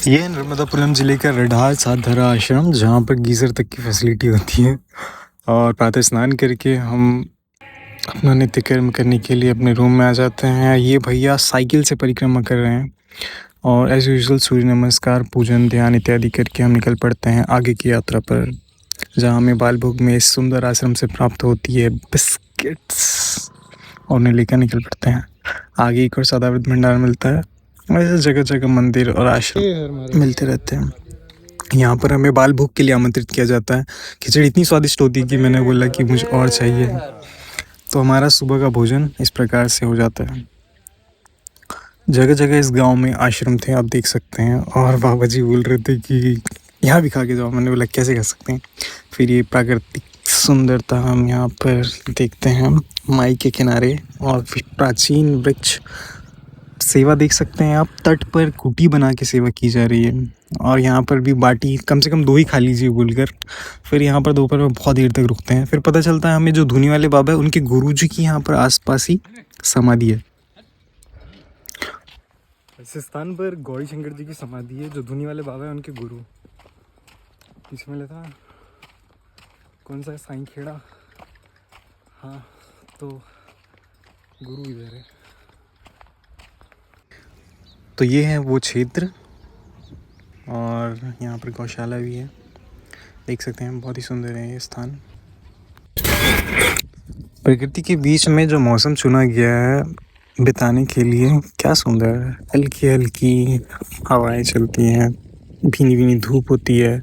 ये है नर्मदापुरम ज़िले का रडार सातधरा आश्रम, जहाँ पर गीज़र तक की फैसिलिटी होती है। और प्रातः स्नान करके हम अपना नित्य कर्म करने के लिए अपने रूम में आ जाते हैं। ये भैया साइकिल से परिक्रमा कर रहे हैं और एज़ यूजुअल सूर्य नमस्कार, पूजन, ध्यान इत्यादि करके हम निकल पड़ते हैं आगे की यात्रा पर, जहाँ हमें बालभोग में इस सुंदर आश्रम से प्राप्त होती है बिस्किट्स, और उन्हें लेकर निकल पड़ते हैं। आगे एक और सदाव्रत भंडार मिलता है। ऐसे जगह जगह मंदिर और आश्रम मिलते रहते हैं। यहाँ पर हमें बाल भोग के लिए आमंत्रित किया जाता है। खिचड़ी इतनी स्वादिष्ट होती है कि मैंने बोला कि मुझे और चाहिए। तो हमारा सुबह का भोजन इस प्रकार से हो जाता है। जगह जगह इस गांव में आश्रम थे, आप देख सकते हैं। और बाबा जी बोल रहे थे कि यहाँ भी खा के जाओ। मैंने बोला कैसे खा सकते हैं। फिर ये प्राकृतिक सुंदरता हम यहाँ पर देखते हैं, माई के किनारे, और फिर प्राचीन वृक्ष। सेवा देख सकते हैं आप, तट पर कुटी बना के सेवा की जा रही है। और यहाँ पर भी बाटी कम से कम 2 ही खा लीजिए बोलकर। फिर यहाँ पर दोपहर में बहुत देर तक रुकते हैं। फिर पता चलता है हमें जो धुनी वाले बाबा है उनके गुरुजी की यहाँ पर आसपास ही समाधि है। इस स्थान पर गौरी शंकर जी की समाधि है। जो धुनी वाले बाबा है उनके गुरु। पीछे में था कौन सा, साईं खेड़ा। हाँ, तो गुरु इधर है। तो ये है वो क्षेत्र, और यहाँ पर गौशाला भी है, देख सकते हैं। बहुत ही सुंदर है ये स्थान। प्रकृति के बीच में जो मौसम चुना गया है बिताने के लिए, क्या सुंदर है। हल्की हल्की हवाएं चलती हैं, भीनी भीनी धूप होती है,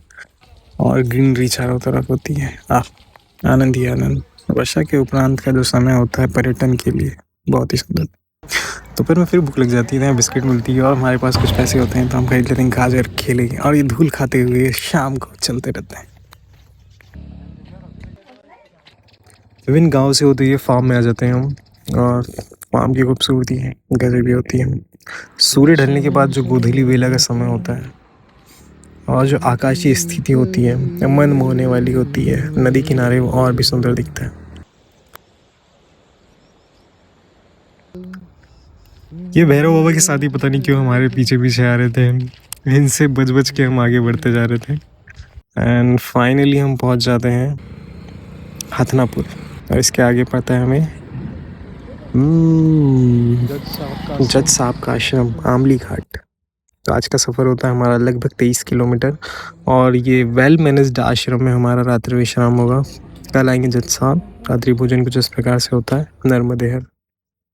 और ग्रीनरी चारों तरफ होती है। आनंद ही आनंद। वर्षा के उपरांत का जो समय होता है पर्यटन के लिए, बहुत ही सुंदर। तो फिर फिर भूख लग जाती है, बिस्किट मिलती है, और हमारे पास कुछ पैसे होते हैं तो हम खरीद लेते हैं गाजर, केले, और ये धूल खाते हुए शाम को चलते रहते हैं। विभिन्न गांव से होते हुए फार्म में आ जाते हैं हम, और फार्म की खूबसूरती है गजब भी होती है। सूर्य ढलने के बाद जो गोधूली वेला का समय होता है, और जो आकाशीय स्थिति होती है मन मोहने वाली होती है, नदी किनारे वो और भी सुंदर दिखता है। ये भैरव बाबा की शादी पता नहीं क्यों हमारे पीछे पीछे आ रहे थे। इनसे बच बच के हम आगे बढ़ते जा रहे थे, एंड फाइनली हम पहुंच जाते हैं हथनापुर। और इसके आगे पड़ता है हमें जज साहब का आश्रम, आमली घाट। तो आज का सफ़र होता है हमारा लगभग 23 किलोमीटर, और ये वेल मैनेज्ड आश्रम में हमारा रात्रि विश्राम होगा। कल आएंगे जज साहब। रात्रि भोजन कुछ इस प्रकार से होता है, नर्मदेहर।